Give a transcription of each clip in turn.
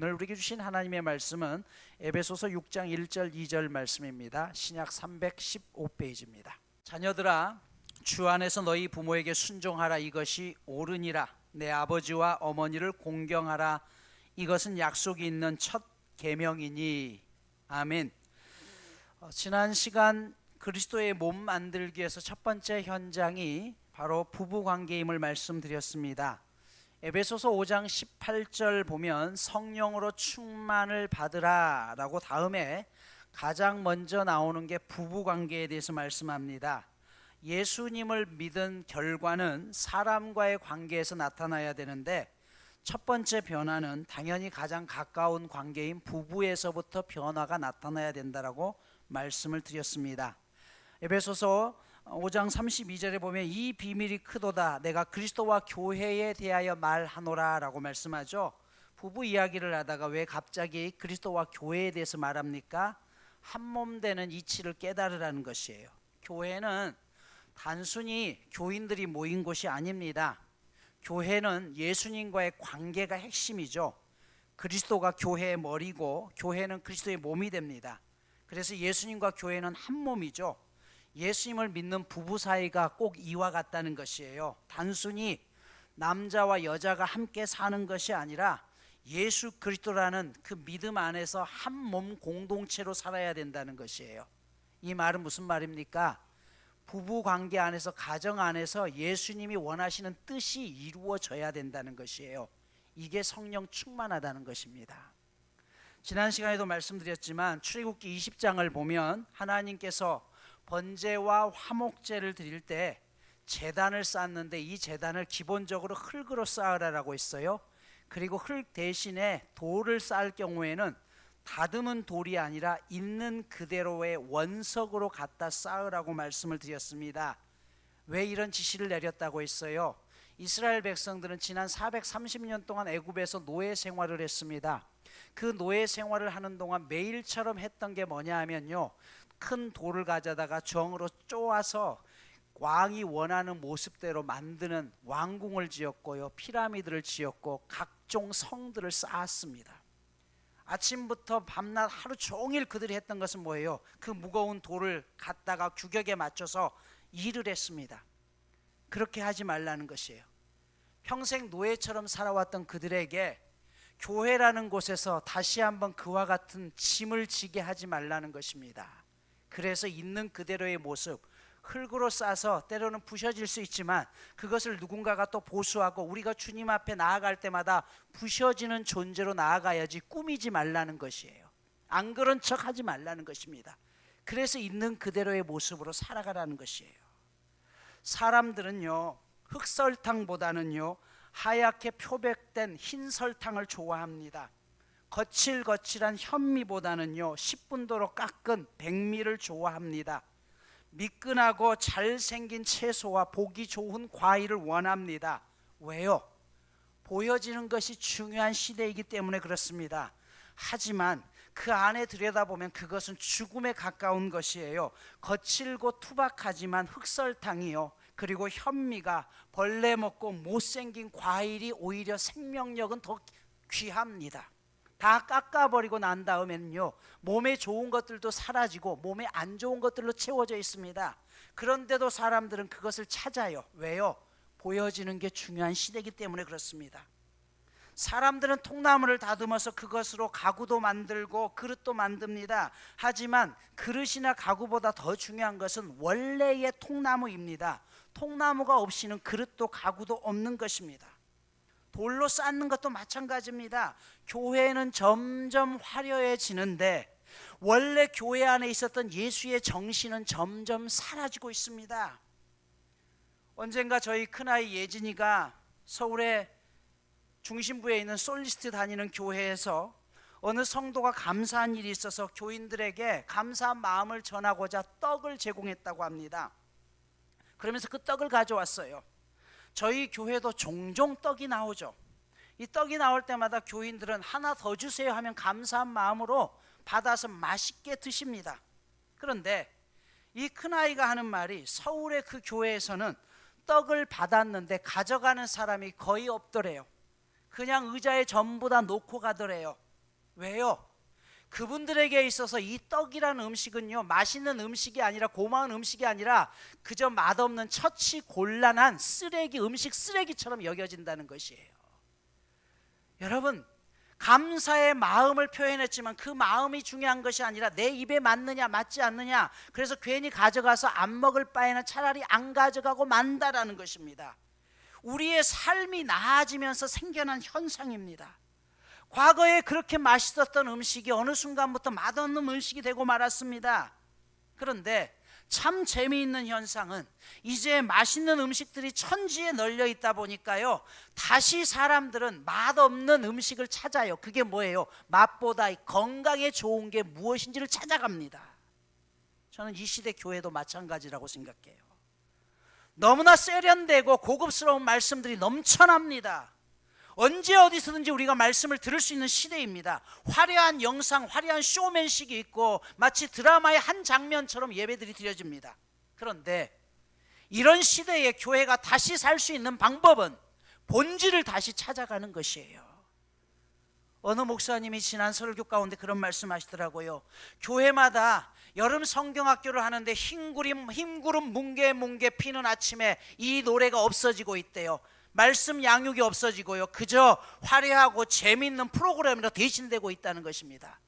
오늘 우리에게 주신 하나님의 말씀은 에베소서 6장 1절 2절 말씀입니다. 신약 315페이지입니다. 자녀들아, 주 안에서 너희 부모에게 순종하라. 이것이 옳으니라. 내 아버지와 어머니를 공경하라. 이것은 약속이 있는 첫 계명이니. 아멘. 지난 시간 그리스도의 몸 만들기 위해서 첫 번째 현장이 바로 부부 관계임을 말씀드렸습니다. 에베소서 5장 18절 보면 성령으로 충만을 받으라 라고 다음에 가장 먼저 나오는 게 부부 관계에 대해서 말씀합니다. 예수님을 믿은 결과는 사람과의 관계에서 나타나야 되는데 첫 번째 변화는 당연히 가장 가까운 관계인 부부에서부터 변화가 나타나야 된다라고 말씀을 드렸습니다. 에베소서 5장 32절에 보면 이 비밀이 크도다. 내가 그리스도와 교회에 대하여 말하노라 라고 말씀하죠. 부부 이야기를 하다가 왜 갑자기 그리스도와 교회에 대해서 말합니까? 한몸 되는 이치를 깨달으라는 것이에요. 교회는 단순히 교인들이 모인 곳이 아닙니다. 교회는 예수님과의 관계가 핵심이죠. 그리스도가 교회의 머리고 교회는 그리스도의 몸이 됩니다. 그래서 예수님과 교회는 한 몸이죠. 예수님을 믿는 부부 사이가 꼭 이와 같다는 것이에요. 단순히 남자와 여자가 함께 사는 것이 아니라 예수 그리스도라는 그 믿음 안에서 한 몸 공동체로 살아야 된다는 것이에요. 이 말은 무슨 말입니까? 부부 관계 안에서, 가정 안에서 예수님이 원하시는 뜻이 이루어져야 된다는 것이에요. 이게 성령 충만하다는 것입니다. 지난 시간에도 말씀드렸지만 출애굽기 20장을 보면 하나님께서 번제와 화목제를 드릴 때 제단을 쌓는데 이 제단을 기본적으로 흙으로 쌓으라고 했어요. 그리고 흙 대신에 돌을 쌓을 경우에는 다듬은 돌이 아니라 있는 그대로의 원석으로 갖다 쌓으라고 말씀을 드렸습니다. 왜 이런 지시를 내렸다고 했어요? 이스라엘 백성들은 지난 430년 동안 애굽에서 노예 생활을 했습니다. 그 노예 생활을 하는 동안 매일처럼 했던 게 뭐냐 하면요, 큰 돌을 가져다가 정으로 쪼아서 왕이 원하는 모습대로 만드는 왕궁을 지었고요, 피라미드를 지었고 각종 성들을 쌓았습니다. 아침부터 밤낮 하루 종일 그들이 했던 것은 뭐예요? 그 무거운 돌을 갖다가 규격에 맞춰서 일을 했습니다. 그렇게 하지 말라는 것이에요. 평생 노예처럼 살아왔던 그들에게 교회라는 곳에서 다시 한번 그와 같은 짐을 지게 하지 말라는 것입니다. 그래서 있는 그대로의 모습, 흙으로 싸서 때로는 부셔질 수 있지만 그것을 누군가가 또 보수하고 우리가 주님 앞에 나아갈 때마다 부셔지는 존재로 나아가야지 꾸미지 말라는 것이에요. 안 그런 척 하지 말라는 것입니다. 그래서 있는 그대로의 모습으로 살아가라는 것이에요. 사람들은요, 흑설탕보다는요 하얗게 표백된 흰 설탕을 좋아합니다. 거칠거칠한 현미보다는요 10분도로 깎은 백미를 좋아합니다. 미끈하고 잘생긴 채소와 보기 좋은 과일을 원합니다. 왜요? 보여지는 것이 중요한 시대이기 때문에 그렇습니다. 하지만 그 안에 들여다보면 그것은 죽음에 가까운 것이에요. 거칠고 투박하지만 흑설탕이요, 그리고 현미가 벌레 먹고 못생긴 과일이 오히려 생명력은 더 귀합니다. 다 깎아버리고 난 다음에는요 몸에 좋은 것들도 사라지고 몸에 안 좋은 것들로 채워져 있습니다. 그런데도 사람들은 그것을 찾아요. 왜요? 보여지는 게 중요한 시대이기 때문에 그렇습니다. 사람들은 통나무를 다듬어서 그것으로 가구도 만들고 그릇도 만듭니다. 하지만 그릇이나 가구보다 더 중요한 것은 원래의 통나무입니다. 통나무가 없이는 그릇도 가구도 없는 것입니다. 돌로 쌓는 것도 마찬가지입니다. 교회는 점점 화려해지는데 원래 교회 안에 있었던 예수의 정신은 점점 사라지고 있습니다. 언젠가 저희 큰아이 예진이가 서울의 중심부에 있는 솔리스트 다니는 교회에서 어느 성도가 감사한 일이 있어서 교인들에게 감사한 마음을 전하고자 떡을 제공했다고 합니다. 그러면서 그 떡을 가져왔어요. 저희 교회도 종종 떡이 나오죠. 이 떡이 나올 때마다 교인들은 하나 더 주세요 하면 감사한 마음으로 받아서 맛있게 드십니다. 그런데 이 큰아이가 하는 말이 서울의 그 교회에서는 떡을 받았는데 가져가는 사람이 거의 없더래요. 그냥 의자에 전부 다 놓고 가더래요. 왜요? 그분들에게 있어서 이 떡이라는 음식은요, 맛있는 음식이 아니라, 고마운 음식이 아니라 그저 맛없는 처치 곤란한 쓰레기, 음식 쓰레기처럼 여겨진다는 것이에요. 여러분, 감사의 마음을 표현했지만 그 마음이 중요한 것이 아니라 내 입에 맞느냐 맞지 않느냐, 그래서 괜히 가져가서 안 먹을 바에는 차라리 안 가져가고 만다라는 것입니다. 우리의 삶이 나아지면서 생겨난 현상입니다. 과거에 그렇게 맛있었던 음식이 어느 순간부터 맛없는 음식이 되고 말았습니다. 그런데 참 재미있는 현상은 이제 맛있는 음식들이 천지에 널려 있다 보니까요, 다시 사람들은 맛없는 음식을 찾아요. 그게 뭐예요? 맛보다 건강에 좋은 게 무엇인지를 찾아갑니다. 저는 이 시대 교회도 마찬가지라고 생각해요. 너무나 세련되고 고급스러운 말씀들이 넘쳐납니다. 언제 어디서든지 우리가 말씀을 들을 수 있는 시대입니다. 화려한 영상, 화려한 쇼맨식이 있고 마치 드라마의 한 장면처럼 예배들이 드려집니다. 그런데 이런 시대에 교회가 다시 살 수 있는 방법은 본질을 다시 찾아가는 것이에요. 어느 목사님이 지난 설교 가운데 그런 말씀하시더라고요. 교회마다 여름 성경학교를 하는데 흰구름 뭉게 피는 아침에 이 노래가 없어지고 있대요. 말씀 양육이 없어지고요, 그저 화려하고 재미있는 프로그램으로 대신되고 있다는 것입니다.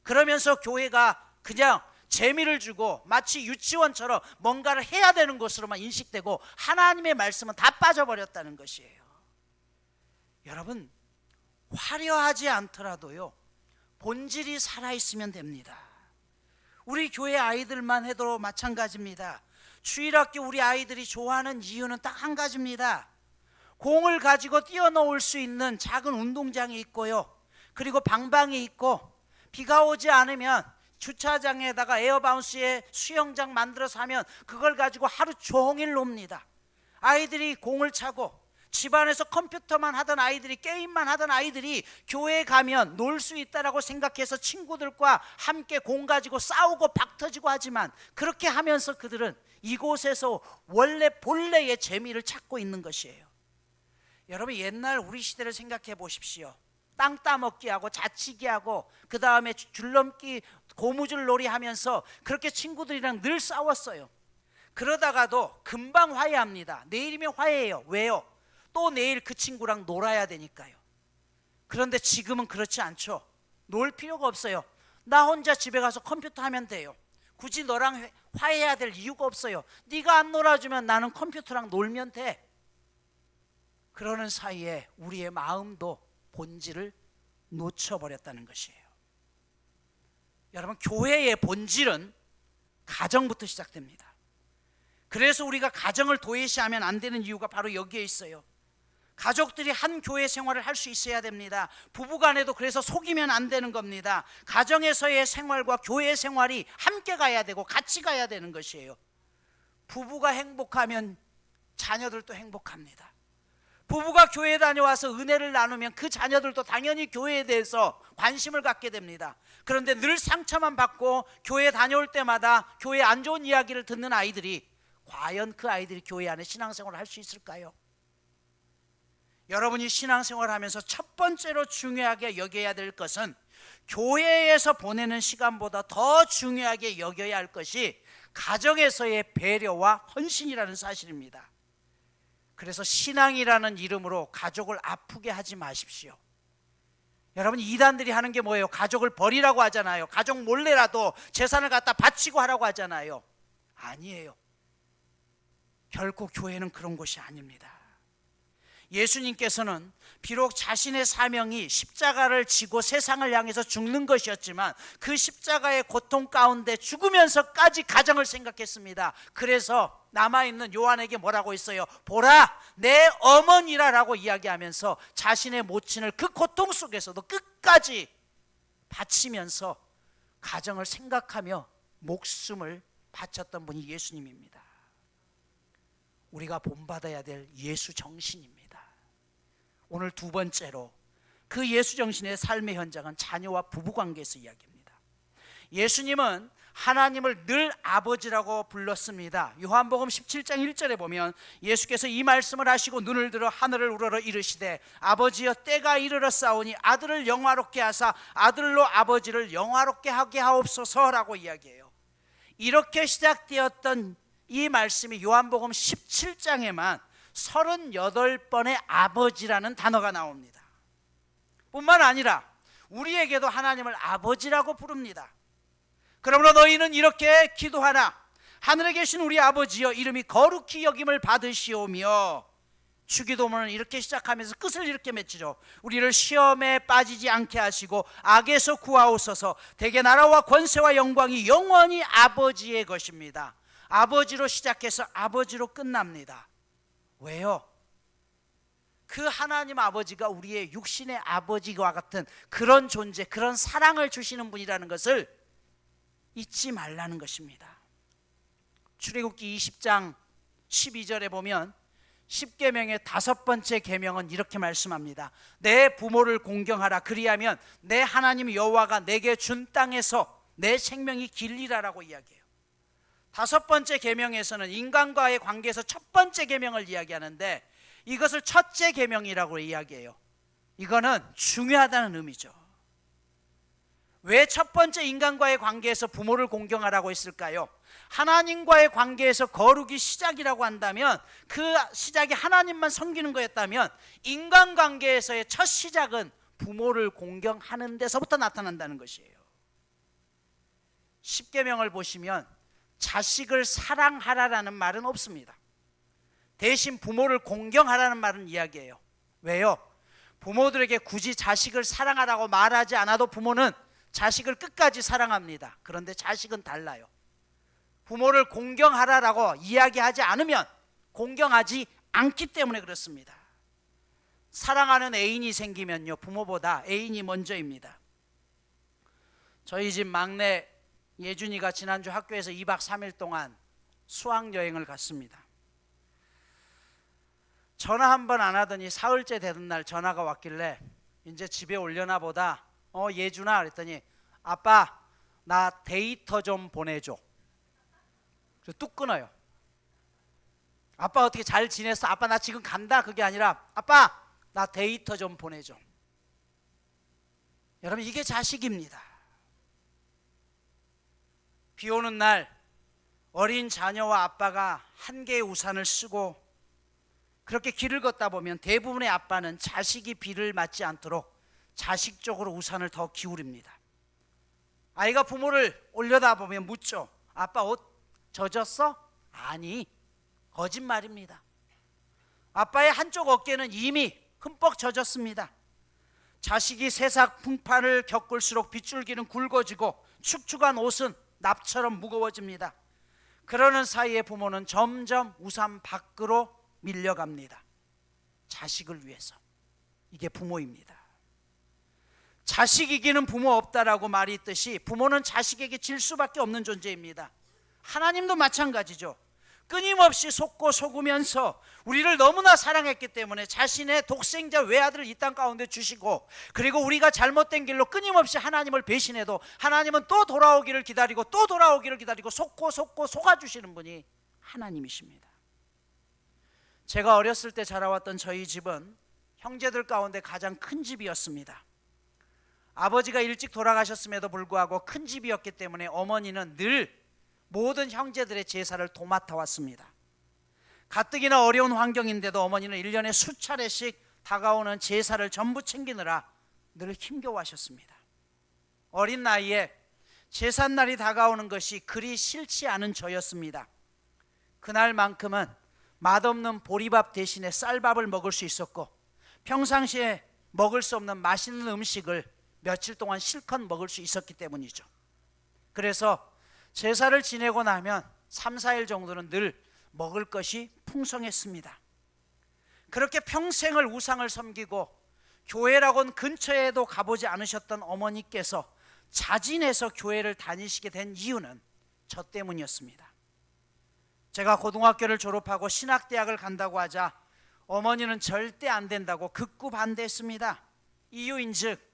그러면서 교회가 그냥 재미를 주고 마치 유치원처럼 뭔가를 해야 되는 것으로만 인식되고 하나님의 말씀은 다 빠져버렸다는 것이에요. 여러분, 화려하지 않더라도요, 본질이 살아있으면 됩니다. 우리 교회 아이들만 해도 마찬가지입니다. 주일학교 우리 아이들이 좋아하는 이유는 딱 한 가지입니다. 공을 가지고 뛰어놓을 수 있는 작은 운동장이 있고요, 그리고 방방이 있고, 비가 오지 않으면 주차장에다가 에어바운스에 수영장 만들어서 하면 그걸 가지고 하루 종일 놉니다. 아이들이 공을 차고, 집안에서 컴퓨터만 하던 아이들이, 게임만 하던 아이들이 교회에 가면 놀 수 있다라고 생각해서 친구들과 함께 공 가지고 싸우고 박터지고 하지만, 그렇게 하면서 그들은 이곳에서 원래 본래의 재미를 찾고 있는 것이에요. 여러분, 옛날 우리 시대를 생각해 보십시오. 땅 따먹기 하고 자치기 하고 그 다음에 줄넘기, 고무줄 놀이 하면서 그렇게 친구들이랑 늘 싸웠어요. 그러다가도 금방 화해합니다. 내일이면 화해해요. 왜요? 또 내일 그 친구랑 놀아야 되니까요. 그런데 지금은 그렇지 않죠. 놀 필요가 없어요. 나 혼자 집에 가서 컴퓨터 하면 돼요. 굳이 너랑 화해해야 될 이유가 없어요. 네가 안 놀아주면 나는 컴퓨터랑 놀면 돼. 그러는 사이에 우리의 마음도 본질을 놓쳐버렸다는 것이에요. 여러분, 교회의 본질은 가정부터 시작됩니다. 그래서 우리가 가정을 도외시하면 안 되는 이유가 바로 여기에 있어요. 가족들이 한 교회 생활을 할 수 있어야 됩니다. 부부간에도 그래서 속이면 안 되는 겁니다. 가정에서의 생활과 교회 생활이 함께 가야 되고 같이 가야 되는 것이에요. 부부가 행복하면 자녀들도 행복합니다. 부부가 교회 다녀와서 은혜를 나누면 그 자녀들도 당연히 교회에 대해서 관심을 갖게 됩니다. 그런데 늘 상처만 받고 교회 다녀올 때마다 교회 안 좋은 이야기를 듣는 아이들이, 과연 그 아이들이 교회 안에 신앙생활을 할 수 있을까요? 여러분이 신앙생활을 하면서 첫 번째로 중요하게 여겨야 될 것은, 교회에서 보내는 시간보다 더 중요하게 여겨야 할 것이 가정에서의 배려와 헌신이라는 사실입니다. 그래서 신앙이라는 이름으로 가족을 아프게 하지 마십시오. 여러분, 이단들이 하는 게 뭐예요? 가족을 버리라고 하잖아요. 가족 몰래라도 재산을 갖다 바치고 하라고 하잖아요. 아니에요. 결코 교회는 그런 곳이 아닙니다. 예수님께서는 비록 자신의 사명이 십자가를 지고 세상을 향해서 죽는 것이었지만 그 십자가의 고통 가운데 죽으면서까지 가정을 생각했습니다. 그래서 남아있는 요한에게 뭐라고 했어요? 보라, 내 어머니라 라고 이야기하면서 자신의 모친을 그 고통 속에서도 끝까지 바치면서 가정을 생각하며 목숨을 바쳤던 분이 예수님입니다. 우리가 본받아야 될 예수 정신입니다. 오늘 두 번째로 그 예수 정신의 삶의 현장은 자녀와 부부관계에서 이야기합니다. 예수님은 하나님을 늘 아버지라고 불렀습니다. 요한복음 17장 1절에 보면 예수께서 이 말씀을 하시고 눈을 들어 하늘을 우러러 이르시되 아버지여 때가 이르렀사오니 아들을 영화롭게 하사 아들로 아버지를 영화롭게 하게 하옵소서라고 이야기해요. 이렇게 시작되었던 이 말씀이 요한복음 17장에만 38번의 아버지라는 단어가 나옵니다. 뿐만 아니라 우리에게도 하나님을 아버지라고 부릅니다. 그러므로 너희는 이렇게 기도하라. 하늘에 계신 우리 아버지여 이름이 거룩히 여김을 받으시오며, 주기도문은 이렇게 시작하면서 끝을 이렇게 맺죠. 우리를 시험에 빠지지 않게 하시고 악에서 구하옵소서. 대개 나라와 권세와 영광이 영원히 아버지의 것입니다. 아버지로 시작해서 아버지로 끝납니다. 왜요? 그 하나님 아버지가 우리의 육신의 아버지와 같은 그런 존재, 그런 사랑을 주시는 분이라는 것을 잊지 말라는 것입니다. 출애굽기 20장 12절에 보면 10계명의 5번째 계명은 이렇게 말씀합니다. 내 부모를 공경하라. 그리하면 내 하나님 여호와가 내게 준 땅에서 내 생명이 길리라라고 이야기해요. 5번째 계명에서는 인간과의 관계에서 첫 번째 계명을 이야기하는데 이것을 첫째 계명이라고 이야기해요. 이거는 중요하다는 의미죠. 왜 첫 번째 인간과의 관계에서 부모를 공경하라고 했을까요? 하나님과의 관계에서 거룩이 시작이라고 한다면, 그 시작이 하나님만 섬기는 거였다면 인간관계에서의 첫 시작은 부모를 공경하는 데서부터 나타난다는 것이에요. 십계명을 보시면 자식을 사랑하라라는 말은 없습니다. 대신 부모를 공경하라는 말은 이야기해요. 왜요? 부모들에게 굳이 자식을 사랑하라고 말하지 않아도 부모는 자식을 끝까지 사랑합니다. 그런데 자식은 달라요. 부모를 공경하라라고 이야기하지 않으면 공경하지 않기 때문에 그렇습니다. 사랑하는 애인이 생기면요, 부모보다 애인이 먼저입니다. 저희 집 막내 예준이가 지난주 학교에서 2박 3일 동안 수학여행을 갔습니다. 전화 한 번 안 하더니 사흘째 되던 날 전화가 왔길래 이제 집에 올려나 보다. 예준아, 그랬더니 아빠 나 데이터 좀 보내줘. 그래서 뚝 끊어요. 아빠 어떻게 잘 지냈어? 아빠 나 지금 간다. 그게 아니라 아빠 나 데이터 좀 보내줘. 여러분, 이게 자식입니다. 비 오는 날 어린 자녀와 아빠가 한 개의 우산을 쓰고 그렇게 길을 걷다 보면 대부분의 아빠는 자식이 비를 맞지 않도록 자식 쪽으로 우산을 더 기울입니다. 아이가 부모를 올려다보면 묻죠. 아빠 옷 젖었어? 아니, 거짓말입니다. 아빠의 한쪽 어깨는 이미 흠뻑 젖었습니다. 자식이 세상 풍파를 겪을수록 빗줄기는 굵어지고 축축한 옷은 납처럼 무거워집니다. 그러는 사이에 부모는 점점 우산 밖으로 밀려갑니다. 자식을 위해서. 이게 부모입니다. 자식 이기는 부모 없다라고 말이 있듯이 부모는 자식에게 질 수밖에 없는 존재입니다. 하나님도 마찬가지죠. 끊임없이 속고 속으면서 우리를 너무나 사랑했기 때문에 자신의 독생자 외아들을 이 땅 가운데 주시고, 그리고 우리가 잘못된 길로 끊임없이 하나님을 배신해도 하나님은 또 돌아오기를 기다리고 또 돌아오기를 기다리고 속고 속아주시는 분이 하나님이십니다. 제가 어렸을 때 자라왔던 저희 집은 형제들 가운데 가장 큰 집이었습니다. 아버지가 일찍 돌아가셨음에도 불구하고 큰 집이었기 때문에 어머니는 늘 모든 형제들의 제사를 도맡아 왔습니다. 가뜩이나 어려운 환경인데도 어머니는 1년에 수차례씩 다가오는 제사를 전부 챙기느라 늘 힘겨워하셨습니다. 어린 나이에 제삿날이 다가오는 것이 그리 싫지 않은 저였습니다. 그날만큼은 맛없는 보리밥 대신에 쌀밥을 먹을 수 있었고, 평상시에 먹을 수 없는 맛있는 음식을 며칠 동안 실컷 먹을 수 있었기 때문이죠. 그래서 제사를 지내고 나면 3, 4일 정도는 늘 먹을 것이 풍성했습니다. 그렇게 평생을 우상을 섬기고 교회라고는 근처에도 가보지 않으셨던 어머니께서 자진해서 교회를 다니시게 된 이유는 저 때문이었습니다. 제가 고등학교를 졸업하고 신학대학을 간다고 하자 어머니는 절대 안 된다고 극구 반대했습니다. 이유인즉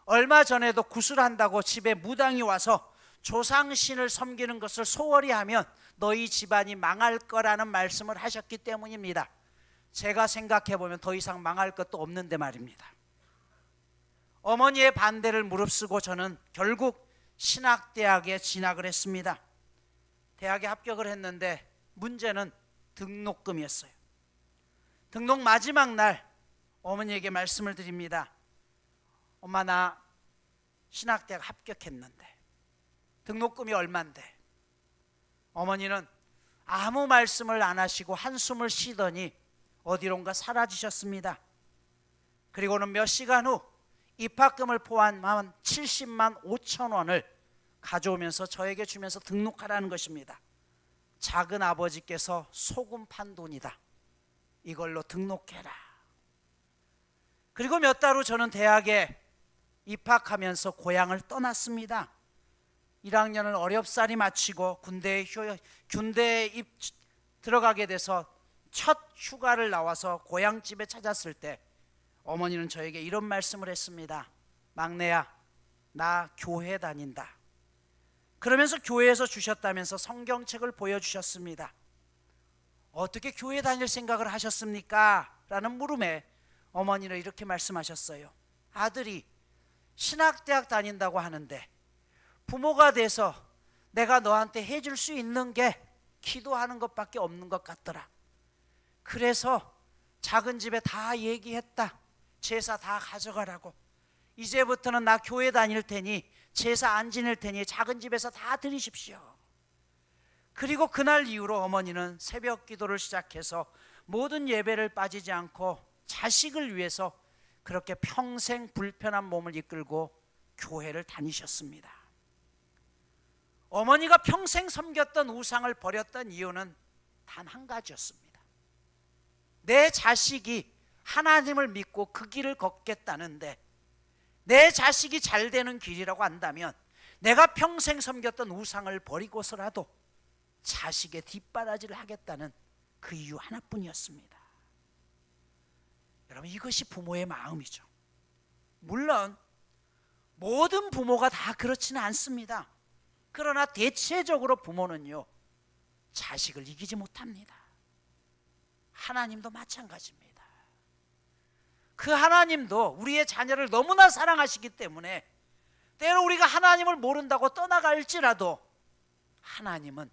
얼마 전에도 구슬한다고 집에 무당이 와서 조상신을 섬기는 것을 소홀히 하면 너희 집안이 망할 거라는 말씀을 하셨기 때문입니다. 제가 생각해 보면 더 이상 망할 것도 없는데 말입니다. 어머니의 반대를 무릅쓰고 저는 결국 신학대학에 진학을 했습니다. 대학에 합격을 했는데 문제는 등록금이었어요. 등록 마지막 날 어머니에게 말씀을 드립니다. 엄마, 나 신학대학 합격했는데 등록금이 얼만데? 어머니는 아무 말씀을 안 하시고 한숨을 쉬더니 어디론가 사라지셨습니다. 그리고는 몇 시간 후 입학금을 포함한 70만 5천 원을 가져오면서 저에게 주면서 등록하라는 것입니다. 작은 아버지께서 소금 판 돈이다. 이걸로 등록해라. 그리고 몇 달 후 저는 대학에 입학하면서 고향을 떠났습니다. 1학년을 어렵사리 마치고 군대에 들어가게 돼서 첫 휴가를 나와서 고향집에 찾았을 때 어머니는 저에게 이런 말씀을 했습니다. 막내야, 나 교회 다닌다. 그러면서 교회에서 주셨다면서 성경책을 보여주셨습니다. 어떻게 교회 다닐 생각을 하셨습니까? 라는 물음에 어머니는 이렇게 말씀하셨어요. 아들이 신학대학 다닌다고 하는데 부모가 돼서 내가 너한테 해줄 수 있는 게 기도하는 것밖에 없는 것 같더라. 그래서 작은 집에 다 얘기했다. 제사 다 가져가라고. 이제부터는 나 교회 다닐 테니 제사 안 지낼 테니 작은 집에서 다 드리십시오. 그리고 그날 이후로 어머니는 새벽 기도를 시작해서 모든 예배를 빠지지 않고 자식을 위해서 그렇게 평생 불편한 몸을 이끌고 교회를 다니셨습니다. 어머니가 평생 섬겼던 우상을 버렸던 이유는 단 한 가지였습니다. 내 자식이 하나님을 믿고 그 길을 걷겠다는데 내 자식이 잘 되는 길이라고 한다면 내가 평생 섬겼던 우상을 버리고서라도 자식의 뒷바라지를 하겠다는 그 이유 하나뿐이었습니다. 여러분, 이것이 부모의 마음이죠. 물론 모든 부모가 다 그렇지는 않습니다. 그러나 대체적으로 부모는요, 자식을 이기지 못합니다. 하나님도 마찬가지입니다. 그 하나님도 우리의 자녀를 너무나 사랑하시기 때문에 때로 우리가 하나님을 모른다고 떠나갈지라도 하나님은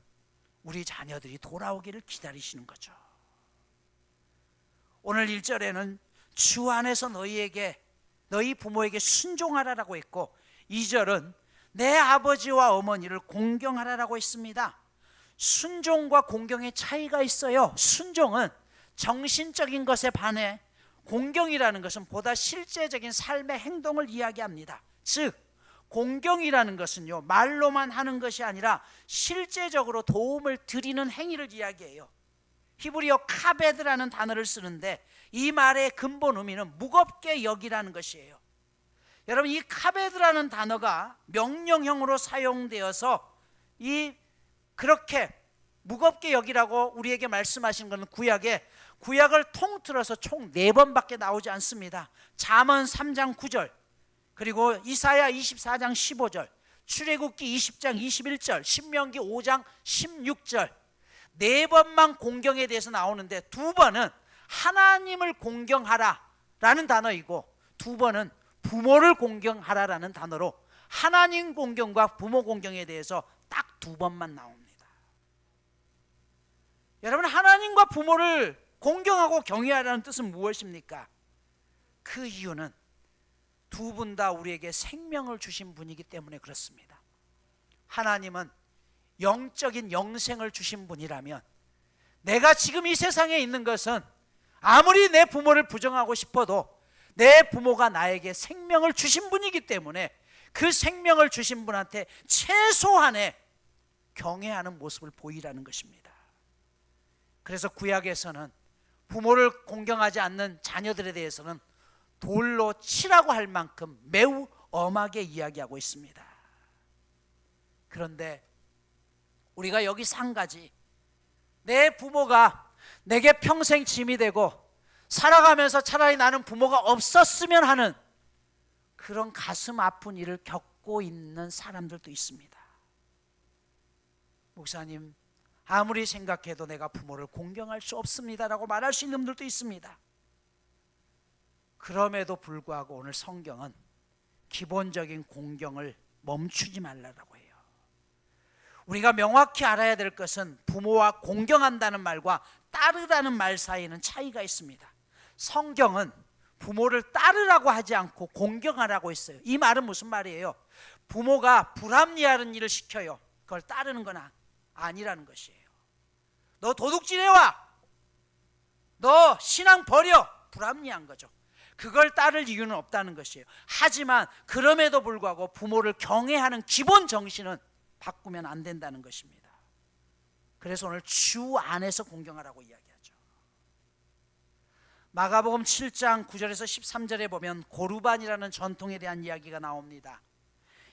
우리 자녀들이 돌아오기를 기다리시는 거죠. 오늘 1절에는 주 안에서 너희 부모에게 순종하라라고 했고 2절은 내 아버지와 어머니를 공경하라라고 했습니다. 순종과 공경의 차이가 있어요. 순종은 정신적인 것에 반해 공경이라는 것은 보다 실제적인 삶의 행동을 이야기합니다. 즉 공경이라는 것은요, 말로만 하는 것이 아니라 실제적으로 도움을 드리는 행위를 이야기해요. 히브리어 카베드라는 단어를 쓰는데 이 말의 근본 의미는 무겁게 여기라는 것이에요. 여러분, 이 카베드라는 단어가 명령형으로 사용되어서 그렇게 무겁게 여기라고 우리에게 말씀하신 것은 구약을 통틀어서 총 4번밖에 나오지 않습니다. 잠언 3장 9절, 그리고 이사야 24장 15절, 출애굽기 20장 21절, 신명기 5장 16절 4번만 공경에 대해서 나오는데 2번은 하나님을 공경하라라는 단어이고 2번은 부모를 공경하라라는 단어로 하나님 공경과 부모 공경에 대해서 딱 2번만 나옵니다. 여러분, 하나님과 부모를 공경하고 경외하라는 뜻은 무엇입니까? 그 이유는 두 분 다 우리에게 생명을 주신 분이기 때문에 그렇습니다. 하나님은 영적인 영생을 주신 분이라면 내가 지금 이 세상에 있는 것은 아무리 내 부모를 부정하고 싶어도 내 부모가 나에게 생명을 주신 분이기 때문에 그 생명을 주신 분한테 최소한의 경외하는 모습을 보이라는 것입니다. 그래서 구약에서는 부모를 공경하지 않는 자녀들에 대해서는 돌로 치라고 할 만큼 매우 엄하게 이야기하고 있습니다. 그런데 우리가 여기서 한 가지, 내 부모가 내게 평생 짐이 되고 살아가면서 차라리 나는 부모가 없었으면 하는 그런 가슴 아픈 일을 겪고 있는 사람들도 있습니다. 목사님, 아무리 생각해도 내가 부모를 공경할 수 없습니다라고 말할 수 있는 분들도 있습니다. 그럼에도 불구하고 오늘 성경은 기본적인 공경을 멈추지 말라고 해요. 우리가 명확히 알아야 될 것은 부모와 공경한다는 말과 따르라는 말 사이에는 차이가 있습니다. 성경은 부모를 따르라고 하지 않고 공경하라고 했어요. 이 말은 무슨 말이에요? 부모가 불합리한 일을 시켜요. 그걸 따르는 건 아니라는 것이에요. 너 도둑질해와, 너 신앙 버려, 불합리한 거죠. 그걸 따를 이유는 없다는 것이에요. 하지만 그럼에도 불구하고 부모를 경외하는 기본 정신은 바꾸면 안 된다는 것입니다. 그래서 오늘 주 안에서 공경하라고 이야기하죠. 마가복음 7장 9절에서 13절에 보면 고르반이라는 전통에 대한 이야기가 나옵니다.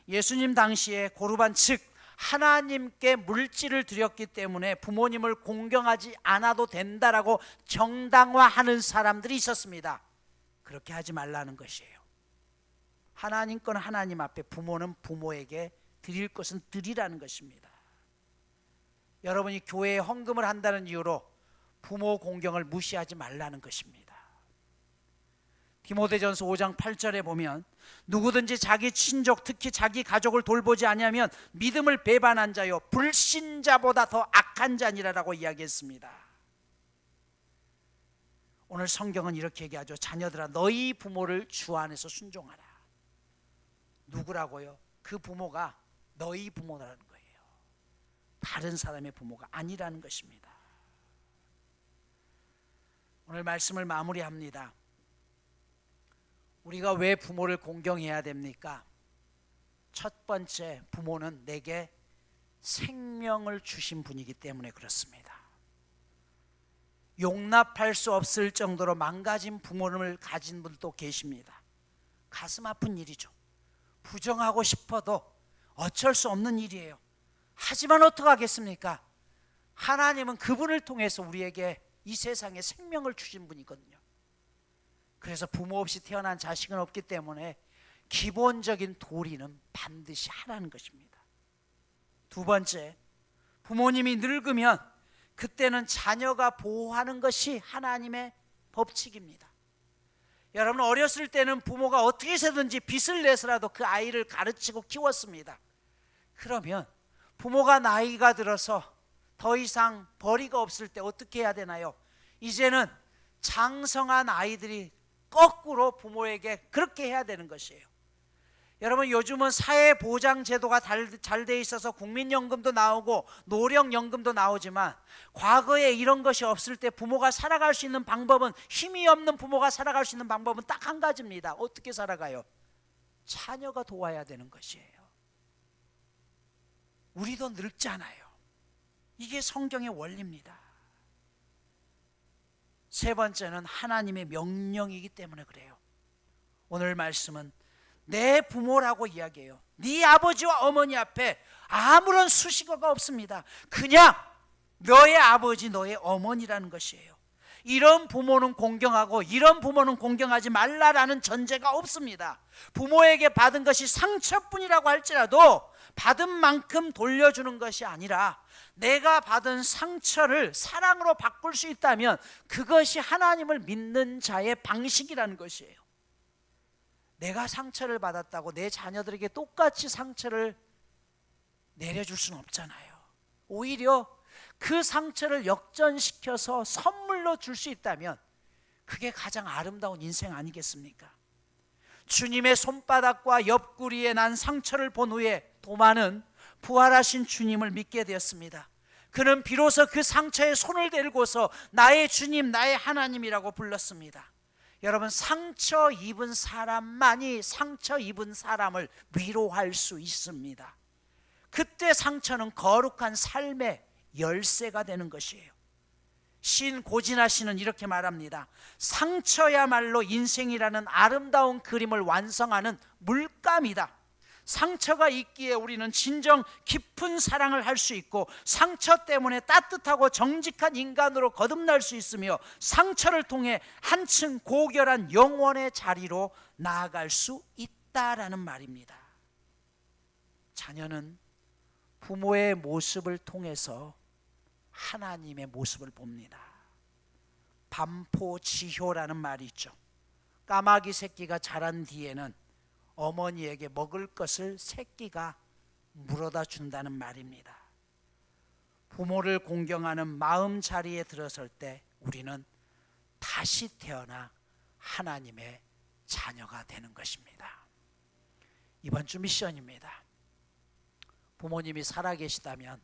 예수님 당시에 고르반, 즉 하나님께 물질을 드렸기 때문에 부모님을 공경하지 않아도 된다라고 정당화하는 사람들이 있었습니다. 그렇게 하지 말라는 것이에요. 하나님 건 하나님 앞에, 부모는 부모에게 드릴 것은 드리라는 것입니다. 여러분이 교회에 헌금을 한다는 이유로 부모 공경을 무시하지 말라는 것입니다. 디모데전서 5장 8절에 보면 누구든지 자기 친족, 특히 자기 가족을 돌보지 아니하면 믿음을 배반한 자요 불신자보다 더 악한 자니라라고 이야기했습니다. 오늘 성경은 이렇게 얘기하죠. 자녀들아, 너희 부모를 주 안에서 순종하라. 누구라고요? 그 부모가 너희 부모라는 거예요. 다른 사람의 부모가 아니라는 것입니다. 오늘 말씀을 마무리합니다. 우리가 왜 부모를 공경해야 됩니까? 첫 번째, 부모는 내게 생명을 주신 분이기 때문에 그렇습니다. 용납할 수 없을 정도로 망가진 부모를 가진 분도 계십니다. 가슴 아픈 일이죠. 부정하고 싶어도 어쩔 수 없는 일이에요. 하지만 어떡하겠습니까? 하나님은 그분을 통해서 우리에게 이 세상에 생명을 주신 분이거든요. 그래서 부모 없이 태어난 자식은 없기 때문에 기본적인 도리는 반드시 하라는 것입니다. 두 번째, 부모님이 늙으면 그때는 자녀가 보호하는 것이 하나님의 법칙입니다. 여러분, 어렸을 때는 부모가 어떻게 해서든지 빚을 내서라도 그 아이를 가르치고 키웠습니다. 그러면 부모가 나이가 들어서 더 이상 벌이가 없을 때 어떻게 해야 되나요? 이제는 장성한 아이들이 거꾸로 부모에게 그렇게 해야 되는 것이에요. 여러분, 요즘은 사회보장제도가 잘 돼 있어서 국민연금도 나오고 노령연금도 나오지만 과거에 이런 것이 없을 때 부모가 살아갈 수 있는 방법은, 힘이 없는 부모가 살아갈 수 있는 방법은 딱 한 가지입니다. 어떻게 살아가요? 자녀가 도와야 되는 것이에요. 우리도 늙잖아요. 이게 성경의 원리입니다. 세 번째는 하나님의 명령이기 때문에 그래요. 오늘 말씀은 내 부모라고 이야기해요. 네 아버지와 어머니 앞에 아무런 수식어가 없습니다. 그냥 너의 아버지, 너의 어머니라는 것이에요. 이런 부모는 공경하고 이런 부모는 공경하지 말라라는 전제가 없습니다. 부모에게 받은 것이 상처뿐이라고 할지라도 받은 만큼 돌려주는 것이 아니라 내가 받은 상처를 사랑으로 바꿀 수 있다면 그것이 하나님을 믿는 자의 방식이라는 것이에요. 내가 상처를 받았다고 내 자녀들에게 똑같이 상처를 내려줄 수는 없잖아요. 오히려 그 상처를 역전시켜서 선물로 줄 수 있다면 그게 가장 아름다운 인생 아니겠습니까? 주님의 손바닥과 옆구리에 난 상처를 본 후에 도마는 부활하신 주님을 믿게 되었습니다. 그는 비로소 그 상처에 손을 대고서 나의 주님, 나의 하나님이라고 불렀습니다. 여러분, 상처 입은 사람만이 상처 입은 사람을 위로할 수 있습니다. 그때 상처는 거룩한 삶의 열쇠가 되는 것이에요. 시인 고진아 씨는 이렇게 말합니다. 상처야말로 인생이라는 아름다운 그림을 완성하는 물감이다. 상처가 있기에 우리는 진정 깊은 사랑을 할 수 있고 상처 때문에 따뜻하고 정직한 인간으로 거듭날 수 있으며 상처를 통해 한층 고결한 영원의 자리로 나아갈 수 있다라는 말입니다. 자녀는 부모의 모습을 통해서 하나님의 모습을 봅니다. 반포지효라는 말이 있죠. 까마귀 새끼가 자란 뒤에는 어머니에게 먹을 것을 새끼가 물어다 준다는 말입니다. 부모를 공경하는 마음 자리에 들어설 때 우리는 다시 태어나 하나님의 자녀가 되는 것입니다. 이번 주 미션입니다. 부모님이 살아계시다면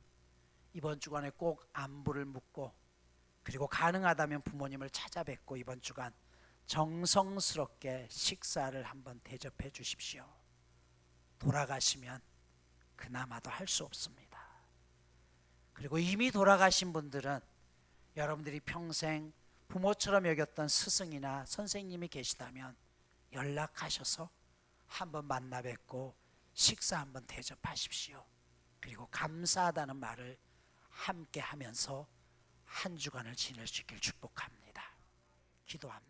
이번 주간에 꼭 안부를 묻고, 그리고 가능하다면 부모님을 찾아뵙고 이번 주간 정성스럽게 식사를 한번 대접해 주십시오. 돌아가시면 그나마도 할 수 없습니다. 그리고 이미 돌아가신 분들은 여러분들이 평생 부모처럼 여겼던 스승이나 선생님이 계시다면 연락하셔서 한번 만나 뵙고 식사 한번 대접하십시오. 그리고 감사하다는 말을 함께 하면서 한 주간을 지낼 수 있길 축복합니다. 기도합니다.